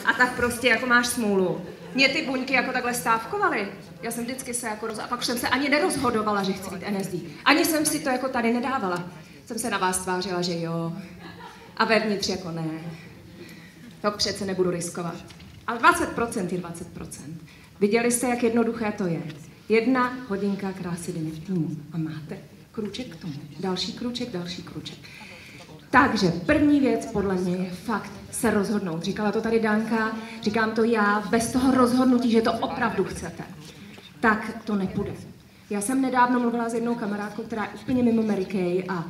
A tak prostě jako máš smůlu. Mě ty buňky jako takhle stávkovaly. Já jsem vždycky se jako a pak už jsem se ani nerozhodovala, že chci být NSD. Ani jsem si to jako tady nedávala. Jsem se na vás tvářila, že jo. A vevnitř jako ne. To přece nebudu riskovat. Ale 20% je 20%. Viděli jste, jak jednoduché to je. 1 hodinka krásy denně v týmu. A máte krůček k tomu. Další krůček, další krůček. Takže první věc podle mě je fakt se rozhodnout. Říkala to tady Danka, říkám to já, bez toho rozhodnutí, že to opravdu chcete, tak to nepůjde. Já jsem nedávno mluvila s jednou kamarádkou, která je úplně mimo Mary Kay a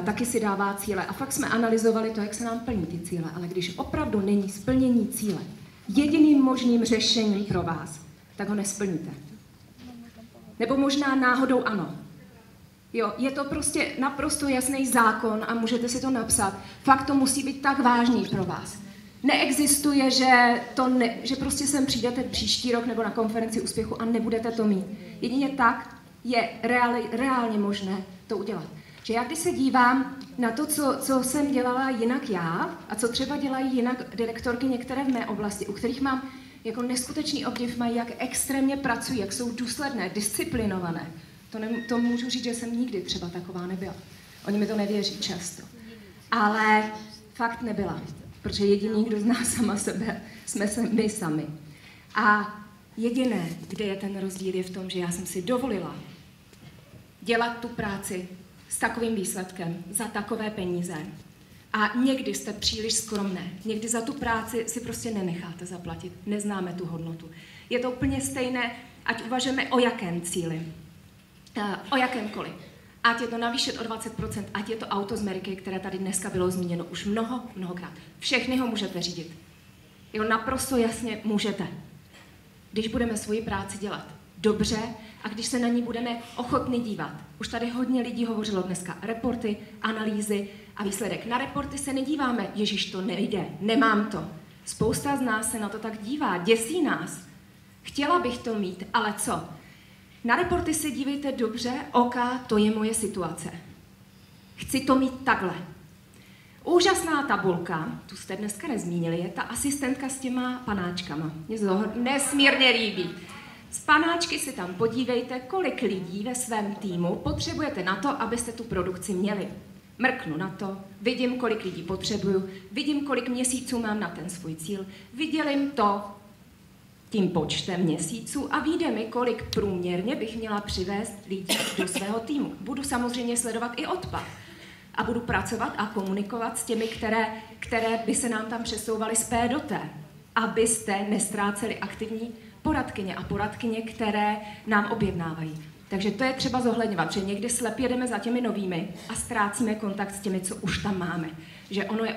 taky si dává cíle. A fakt jsme analyzovali to, jak se nám plní ty cíle. Ale když opravdu není splnění cíle jediným možným řešením pro vás, tak ho nesplníte. Nebo možná náhodou ano. Jo, je to prostě naprosto jasný zákon a můžete si to napsat. Fakt to musí být tak vážný pro vás. Neexistuje, že prostě sem přijdete příští rok nebo na konferenci úspěchu a nebudete to mít. Jedině tak je reálně možné to udělat. Že já když se dívám na to, co jsem dělala jinak já a co třeba dělají jinak direktorky některé v mé oblasti, u kterých mám jako neskutečný obdiv, mají, jak extrémně pracují, jak jsou důsledné, disciplinované. To můžu říct, že jsem nikdy třeba taková nebyla. Oni mi to nevěří často. Ale fakt nebyla, protože jediný, kdo zná sama sebe, jsme se my sami. A jediné, kde je ten rozdíl, je v tom, že já jsem si dovolila dělat tu práci s takovým výsledkem, za takové peníze. A někdy jste příliš skromné. Někdy za tu práci si prostě nenecháte zaplatit. Neznáme tu hodnotu. Je to úplně stejné, ať uvažujeme o jakém cíli. O jakémkoliv. Ať je to navýšet o 20%, ať je to auto z Mary Kay, které tady dneska bylo zmíněno už mnohokrát. Všechny ho můžete řídit. Jo, naprosto jasně můžete. Když budeme svoji práci dělat dobře a když se na ní budeme ochotni dívat. Už tady hodně lidí hovořilo dneska reporty, analýzy a výsledek. Na reporty se nedíváme, ježiš, to nejde, nemám to. Spousta z nás se na to tak dívá, děsí nás. Chtěla bych to mít, ale co? Na reporty se dívejte dobře, to je moje situace. Chci to mít takhle. Úžasná tabulka, tu jste dneska nezmínili, je ta asistentka s těma panáčkama. Mně se to nesmírně líbí. Z panáčky si tam podívejte, kolik lidí ve svém týmu potřebujete na to, abyste tu produkci měli. Mrknu na to, vidím, kolik lidí potřebuju, vidím, kolik měsíců mám na ten svůj cíl, vydělím to tím počtem měsíců a vyjde mi, kolik průměrně bych měla přivést lidí do svého týmu. Budu samozřejmě sledovat i odpad a budu pracovat a komunikovat s těmi, které by se nám tam přesouvaly z P do T, abyste nestráceli aktivní poradkyně a poradkyně, které nám objednávají. Takže to je třeba zohledňovat, že někdy slepě jedeme za těmi novými a ztrácíme kontakt s těmi, co už tam máme. Že ono je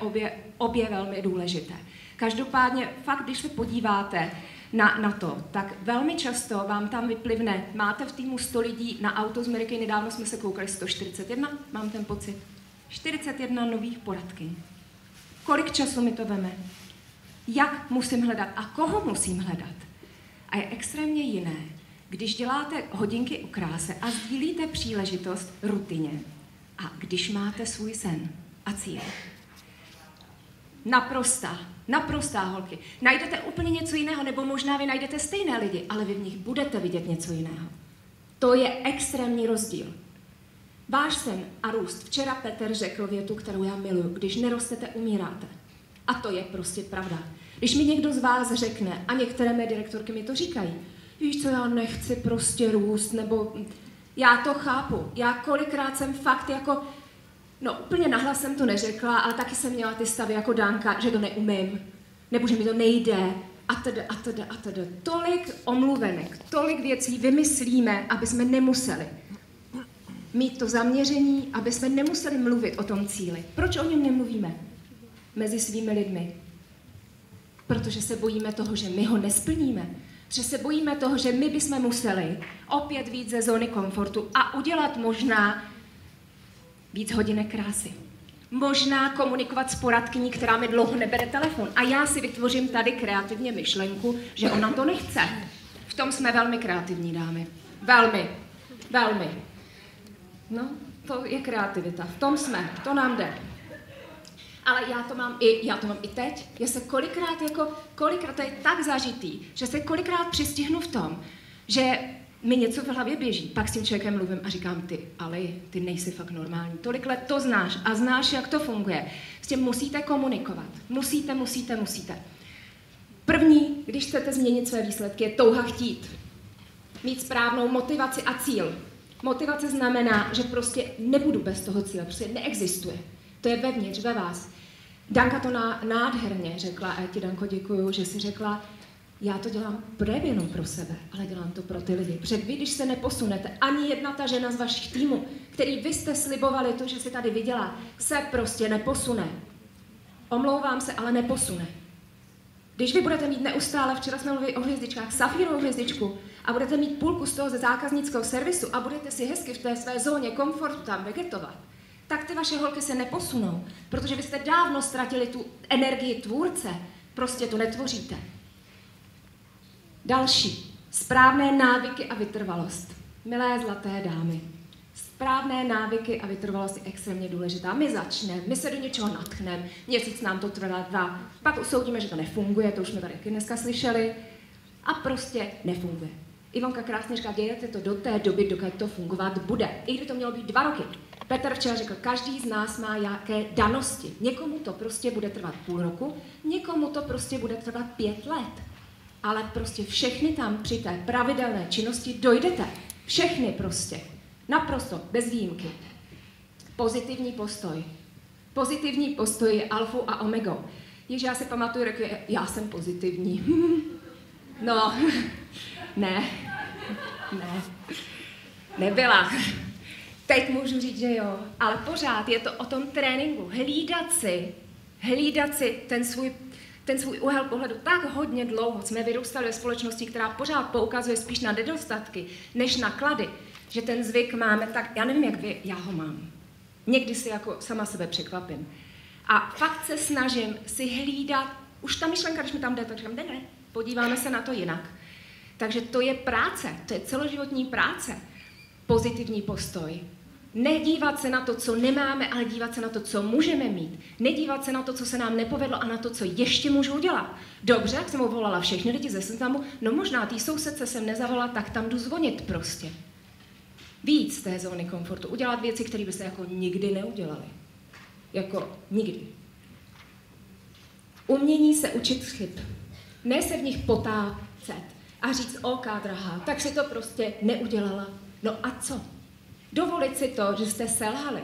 obě velmi důležité. Každopádně fakt, když se podíváte na to, tak velmi často vám tam vyplivne, máte v týmu 100 lidí, na auto z Mary Kay, nedávno jsme se koukali 141, mám ten pocit, 41 nových poradkyň. Kolik času mi to veme? Jak musím hledat a koho musím hledat? A je extrémně jiné, když děláte hodinky o kráse a sdílíte příležitost rutině a když máte svůj sen a cíl. Naprostá holky. Najdete úplně něco jiného, nebo možná vy najdete stejné lidi, ale vy v nich budete vidět něco jiného. To je extrémní rozdíl. Váš sen a růst. Včera Petr řekl větu, kterou já miluju. Když nerostete, umíráte. A to je prostě pravda. Když mi někdo z vás řekne, a některé mé direktorky mi to říkají, víš co, já nechci prostě růst, nebo já to chápu. Já kolikrát jsem fakt jako, no úplně nahlas jsem to neřekla, ale taky jsem měla ty stavy jako Danka, že to neumím, nebo že mi to nejde, a teda. Tolik omluvenek, tolik věcí vymyslíme, aby jsme nemuseli mít to zaměření, aby jsme nemuseli mluvit o tom cíli. Proč o něm nemluvíme mezi svými lidmi? Protože se bojíme toho, že my ho nesplníme. Že se bojíme toho, že my bychom museli opět víc ze zóny komfortu a udělat možná víc hodinek krásy. Možná komunikovat s poradkyní, která mi dlouho nebere telefon. A já si vytvořím tady kreativně myšlenku, že ona to nechce. V tom jsme velmi kreativní, dámy. Velmi. No, to je kreativita. V tom jsme, to nám jde. Ale já to mám i teď. Já se kolikrát to je tak zažitý, že se kolikrát přistihnu v tom, že mi něco v hlavě běží. Pak s tím člověkem mluvím a říkám, ty nejsi fakt normální. Tolik let to znáš a znáš, jak to funguje. S tím musíte komunikovat. Musíte. První, když chcete změnit své výsledky, je touha chtít. Mít správnou motivaci a cíl. Motivace znamená, že prostě nebudu bez toho cíle, prostě neexistuje. To je vevnitř, ve vás. Danka to nádherně řekla, a já ti, Danko, děkuju, že jsi řekla, já to dělám právě jenom pro sebe, ale dělám to pro ty lidi. Protože vy, když se neposunete, ani jedna ta žena z vašich týmů, který vy jste slibovali to, že si tady viděla, se prostě neposune. Omlouvám se, ale neposune. Když vy budete mít neustále, včera jsme mluvili o hvězdičkách, safírovou hvězdičku, a budete mít půlku z toho ze zákaznického servisu a budete si hezky v té své zóně komfortu tam vegetovat, tak ty vaše holky se neposunou, protože vy jste dávno ztratili tu energii tvůrce, prostě tu netvoříte. Další. Správné návyky a vytrvalost. Milé zlaté dámy, správné návyky a vytrvalost je extrémně důležitá. My začneme, my se do něčeho natchneme, měsíc nám to trvá 2, pak usoudíme, že to nefunguje, to už jsme tady dneska slyšeli, a prostě nefunguje. Ivanka krásně říká, dějete to do té doby, dokud to fungovat bude. I kdyby to mělo být 2 roky. Petr včera řekl, každý z nás má jaké danosti. Někomu to prostě bude trvat půl roku, někomu to prostě bude trvat 5 let. Ale prostě všechny tam při té pravidelné činnosti dojdete. Všechny prostě. Naprosto, bez výjimky. Pozitivní postoj. Pozitivní postoj je alfou a omegou. Jež já si pamatuju, řekl, já jsem pozitivní. No, nebyla. Teď můžu říct, že jo, ale pořád je to o tom tréninku. Hlídat si ten svůj úhel pohledu. Tak hodně dlouho jsme vyrůstali ve společnosti, která pořád poukazuje spíš na nedostatky, než na klady, že ten zvyk máme tak, já nevím jak vy, já ho mám. Někdy si jako sama sebe překvapím. A fakt se snažím si hlídat, už ta myšlenka, když mi tam jde, tak říkám, ne, podíváme se na to jinak. Takže to je práce, to je celoživotní práce. Pozitivní postoj. Nedívat se na to, co nemáme, ale dívat se na to, co můžeme mít. Nedívat se na to, co se nám nepovedlo a na to, co ještě můžu udělat. Dobře, jak jsem volala všechny lidi ze seznamu, no možná tý sousedce jsem nezavolala, tak tam jdu zvonit prostě. Víc z té zóny komfortu. Udělat věci, které by se jako nikdy neudělaly. Jako nikdy. Umění se učit chyb. Ne se v nich potácet a říct, OK, drahá, tak si to prostě neudělala. No a co? Dovolit si to, že jste selhali.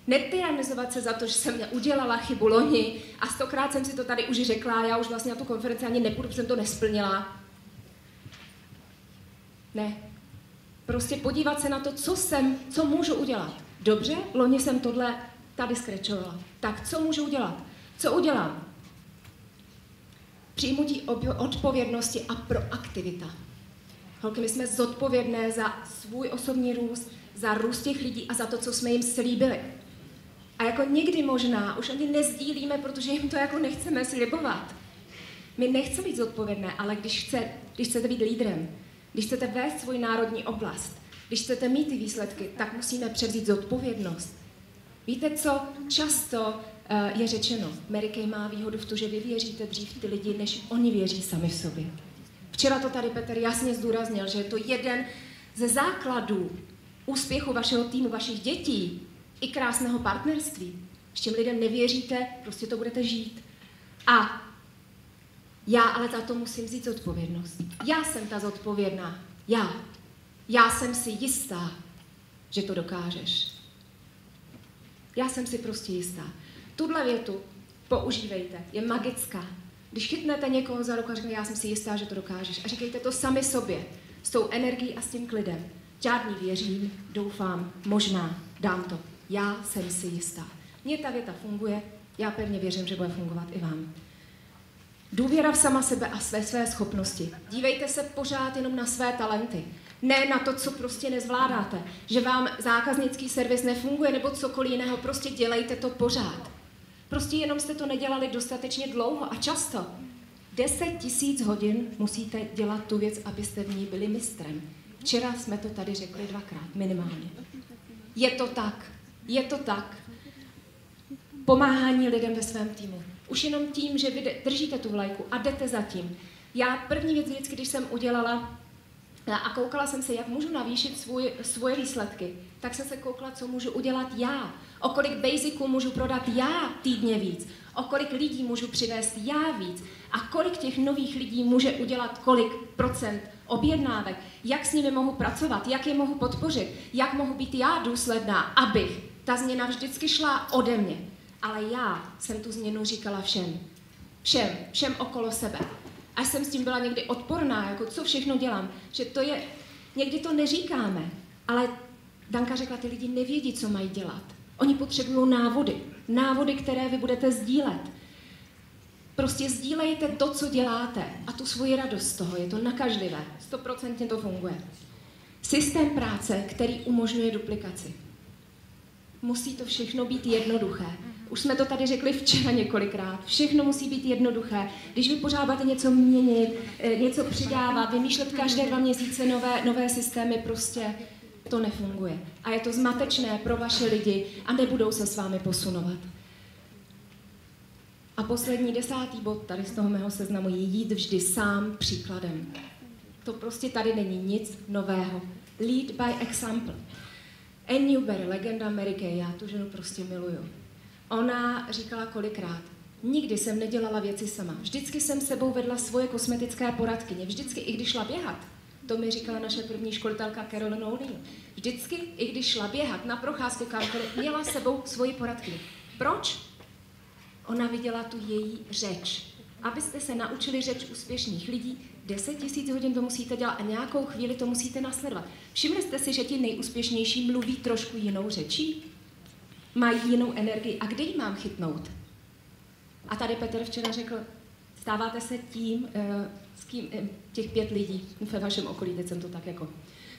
Netyranizovat se za to, že jsem udělala chybu loni a 100krát jsem si to tady už řekla, já už vlastně na tu konferenci ani nepůjdu, protože jsem to nesplnila. Ne. Prostě podívat se na to, co můžu udělat. Dobře, loni jsem tohle tady skrečovala. Tak co můžu udělat? Co udělám? Přijmutí odpovědnosti a proaktivita. Holky, my jsme zodpovědné za svůj osobní růst, za růst těch lidí a za to, co jsme jim slíbili. A jako někdy možná už ani nezdílíme, protože jim to jako nechceme slibovat. My nechceme být zodpovědné, ale když chcete být lídrem, když chcete vést svou národní oblast, když chcete mít ty výsledky, tak musíme převzít zodpovědnost. Víte, co často je řečeno? Mary Kay má výhodu v tom, že vy věříte dřív ty lidi, než oni věří sami v sobě. Včera to tady Petr jasně zdůraznil, že je to jeden ze základů úspěchu vašeho týmu, vašich dětí i krásného partnerství. S čím lidem nevěříte, prostě to budete žít. A já ale za to musím vzít zodpovědnost. Já jsem ta zodpovědná. Já jsem si jistá, že to dokážeš. Já jsem si prostě jistá. Tuhle větu používejte, je magická. Když chytnete někoho za ruku a řeknete, já jsem si jistá, že to dokážeš. A říkejte to sami sobě, s tou energií a s tím klidem. Žádný věřím, doufám, možná, dám to. Já jsem si jistá. Mně ta věta funguje, já pevně věřím, že bude fungovat i vám. Důvěra v sama sebe a své schopnosti. Dívejte se pořád jenom na své talenty. Ne na to, co prostě nezvládáte. Že vám zákaznický servis nefunguje nebo cokoliv jiného, prostě dělejte to pořád. Prostě jenom jste to nedělali dostatečně dlouho a často. 10 000 hodin musíte dělat tu věc, abyste v ní byli mistrem. Včera jsme to tady řekli 2krát, minimálně. Je to tak. pomáhání lidem ve svém týmu. Už jenom tím, že vy držíte tu vlajku a jdete za tím. Já první věc vždycky, když jsem udělala a koukala jsem se, jak můžu navýšit svoje výsledky, tak jsem se koukala, co můžu udělat já. O kolik basiců můžu prodat já týdně víc. O kolik lidí můžu přivést já víc. A kolik těch nových lidí může udělat kolik procent objednávek. Jak s nimi mohu pracovat, jak je mohu podpořit, jak mohu být já důsledná, abych ta změna vždycky šla ode mě. Ale já jsem tu změnu říkala všem. Všem okolo sebe. A jsem s tím byla někdy odporná, jako co všechno dělám, že to je, někdy to neříkáme, ale Danka řekla, ty lidi nevědí, co mají dělat. Oni potřebují návody, které vy budete sdílet. Prostě sdílejte to, co děláte a tu svoji radost z toho, je to nakažlivé, 100% to funguje. Systém práce, který umožňuje duplikaci. Musí to všechno být jednoduché. Už jsme to tady řekli včera několikrát. Všechno musí být jednoduché. Když vy pořád budete něco měnit, něco přidávat, vymýšlet každé 2 měsíce nové systémy, prostě to nefunguje. A je to zmatečné pro vaše lidi a nebudou se s vámi posunovat. A poslední 10. bod tady z toho mého seznamu je jít vždy sám příkladem. To prostě tady není nic nového. Lead by example. Ann Newberry, legenda Mary Kay, já tu ženu prostě miluju. Ona říkala kolikrát, nikdy jsem nedělala věci sama. Vždycky jsem sebou vedla svoje kosmetické poradkyně. Vždycky, i když šla běhat. To mi říkala naše první školitelka Carolyn O'Neill. Vždycky, i když šla běhat na procházku kamkoliv, měla sebou svoji poradkyni. Proč? Ona viděla tu její řeč. Abyste se naučili řeč úspěšných lidí, 10 000 hodin to musíte dělat a nějakou chvíli to musíte nasledovat. Všimli jste si, že ti nejúspěšnější mluví trošku jinou řečí? Mají jinou energii. A kde ji mám chytnout? A tady Petr včera řekl, stáváte se tím, s kým, těch 5 lidí ve vašem okolí, teď jsem to tak jako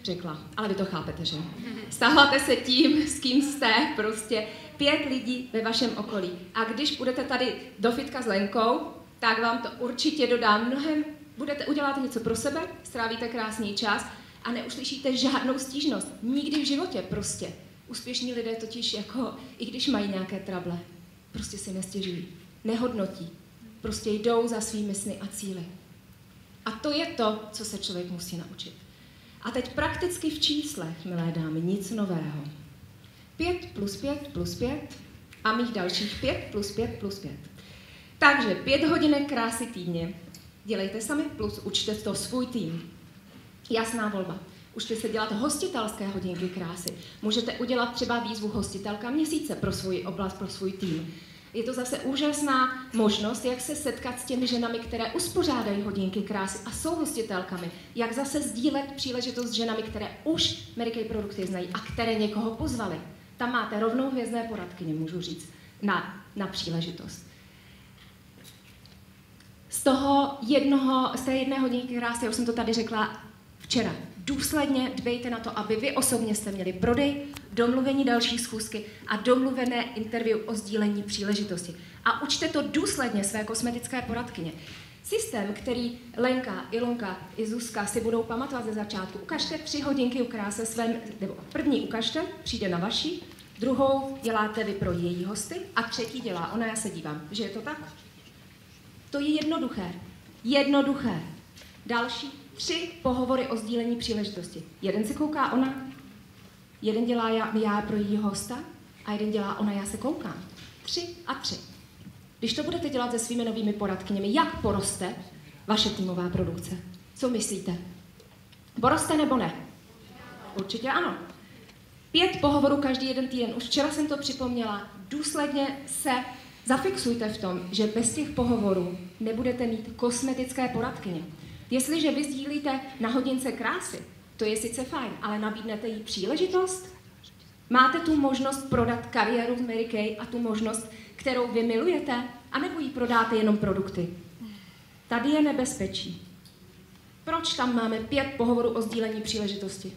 řekla, ale vy to chápete, že? Stáváte se tím, s kým jste, prostě 5 lidí ve vašem okolí. A když budete tady do fitka s Lenkou, tak vám to určitě dodá mnohem, uděláte něco pro sebe, strávíte krásný čas a neuslyšíte žádnou stížnost. Nikdy v životě prostě. Úspěšní lidé totiž jako, i když mají nějaké trable, prostě si nestěžují, nehodnotí, prostě jdou za svými sny a cíli. A to je to, co se člověk musí naučit. A teď prakticky v číslech, milé dámy, nic nového. 5 + 5 + 5 a mých dalších 5 + 5 + 5. Takže 5 hodinek krásy týdně dělejte sami, plus učte to svůj tým. Jasná volba. Užte se dělat hostitelské hodinky krásy. Můžete udělat třeba výzvu hostitelka měsíce pro svou oblast, pro svůj tým. Je to zase úžasná možnost, jak se setkat s těmi ženami, které uspořádají hodinky krásy a jsou hostitelkami. Jak zase sdílet příležitost s ženami, které už Mary Kay produkty znají a které někoho pozvali. Tam máte rovnou hvězdné poradkyně, můžu říct, na příležitost. Z té jedné hodinky krásy, já už jsem to tady řekla včera, důsledně dbejte na to, aby vy osobně jste měli prodej, domluvení další schůzky a domluvené interview o sdílení příležitosti. A učte to důsledně své kosmetické poradkyně. Systém, který Lenka, Ilonka i Zuzka si budou pamatovat ze začátku. Ukažte 3 hodinky u krásy nebo první ukažte, přijde na vaši, druhou děláte vy pro její hosty a třetí dělá ona, já se dívám, že je to tak? To je jednoduché. Jednoduché. Další 3 pohovory o sdílení příležitosti. Jeden se kouká ona, jeden dělá já pro jejího hosta a jeden dělá ona, já se koukám. 3 a 3. Když to budete dělat se svými novými poradkyněmi, jak poroste vaše týmová produkce? Co myslíte? Poroste nebo ne? Určitě ano. 5 pohovorů každý jeden týden. Už včera jsem to připomněla. Důsledně se zafixujte v tom, že bez těch pohovorů nebudete mít kosmetické poradkyně. Jestliže vy sdílíte na hodince krásy, to je sice fajn, ale nabídnete jí příležitost? Máte tu možnost prodat kariéru z Mary Kay a tu možnost, kterou vy milujete, anebo jí prodáte jenom produkty? Tady je nebezpečí. Proč tam máme 5 pohovorů o sdílení příležitosti?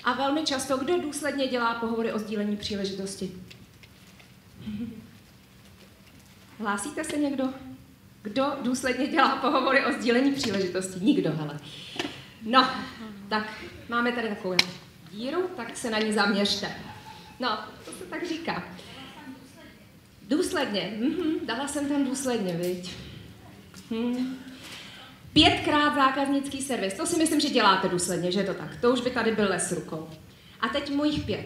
A velmi často, kdo důsledně dělá pohovory o sdílení příležitosti? Hlásíte se někdo? Kdo důsledně dělá pohovory o sdílení příležitosti? Nikdo, hele. No, tak máme tady takovou díru, tak se na ní zaměřte. No, to se tak říká. Důsledně. Dala jsem tam důsledně, viď? 5krát zákaznický servis. To si myslím, že děláte důsledně, že je to tak. To už by tady byl les rukou. A teď mojich 5.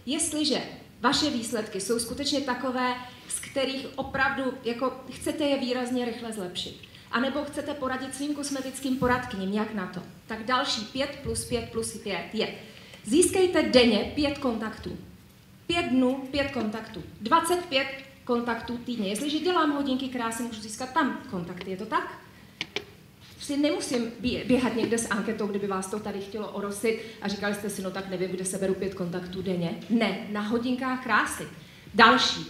Jestliže vaše výsledky jsou skutečně takové, z kterých opravdu jako chcete je výrazně rychle zlepšit, anebo chcete poradit svým kosmetickým poradkyním, jak na to, tak další 5 plus 5 plus 5 je. Získejte denně 5 kontaktů. 5 dnů, 5 kontaktů. 25 kontaktů týdně. Jestliže dělám hodinky krásy, můžu získat tam kontakty, je to tak? Prostě nemusím běhat někde s anketou, kdyby vás to tady chtělo orosit a říkali jste si, no tak nevím, kde se beru 5 kontaktů denně. Ne, na hodinkách krásy. Další.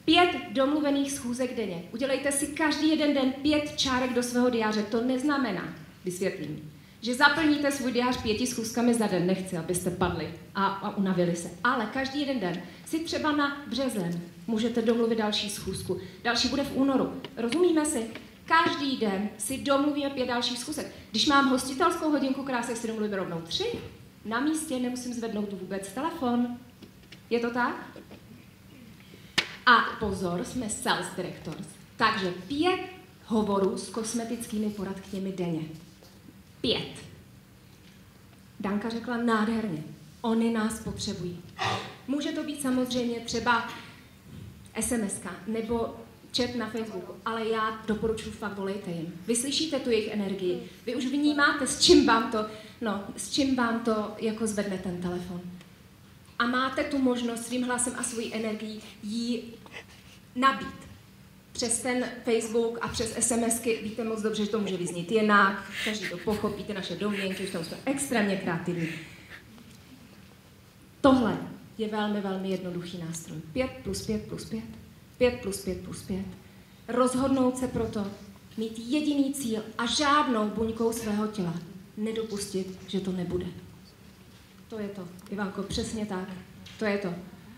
5 domluvených schůzek denně. Udělejte si každý jeden den 5 čárek do svého diáře. To neznamená, vysvětlím, že zaplníte svůj diář 5 schůzkami za den. Nechci, abyste padli a unavili se. Ale každý jeden den si třeba na březen můžete domluvit další schůzku. Další bude v únoru. Rozumíme si? Každý den si domluvíme 5 dalších schůzek. Když mám hostitelskou hodinku krásy, si domluvíme rovnou 3. Na místě nemusím zvednout vůbec telefon. Je to tak? A pozor, jsme sales directors. Takže 5 hovorů s kosmetickými poradkyněmi denně. 5. Danka řekla nádherně. Oni nás potřebují. Může to být samozřejmě třeba SMS-ka nebo chat na Facebooku, ale já doporučuji fakt, volejte jim. Vy slyšíte tu jejich energii, vy už vnímáte, s čím vám to jako zvedne ten telefon. A máte tu možnost svým hlasem a svojí energií jí nabít. Přes ten Facebook a přes SMSky víte moc dobře, že to může vyznít jinak, každý to pochopíte, naše domněnky, že to jsou extrémně kreativní. Tohle je velmi, velmi jednoduchý nástroj. 5 plus 5 plus 5. 5 plus 5 plus 5. Rozhodnout se proto, mít jediný cíl a žádnou buňkou svého těla nedopustit, že to nebude. To je to, Ivanko, přesně tak. To je to.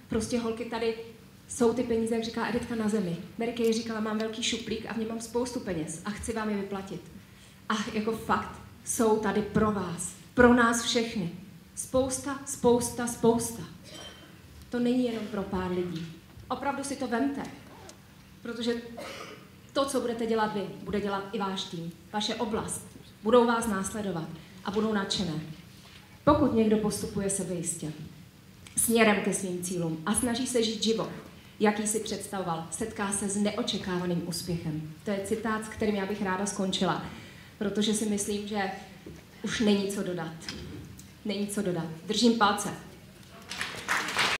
Prostě holky, tady jsou ty peníze, jak říká Editka, na zemi. Mary říkala, mám velký šuplík a v něm mám spoustu peněz a chci vám je vyplatit. A jako fakt, jsou tady pro vás, pro nás všechny. Spousta, spousta, spousta. To není jenom pro pár lidí. Opravdu si to vemte, protože to, co budete dělat vy, bude dělat i váš tým, vaše oblast. Budou vás následovat a budou nadšené. Pokud někdo postupuje sebejistě, směrem ke svým cílům a snaží se žít život, jaký si představoval, setká se s neočekávaným úspěchem. To je citát, s kterým já bych ráda skončila, protože si myslím, že už není co dodat. Není co dodat. Držím palce.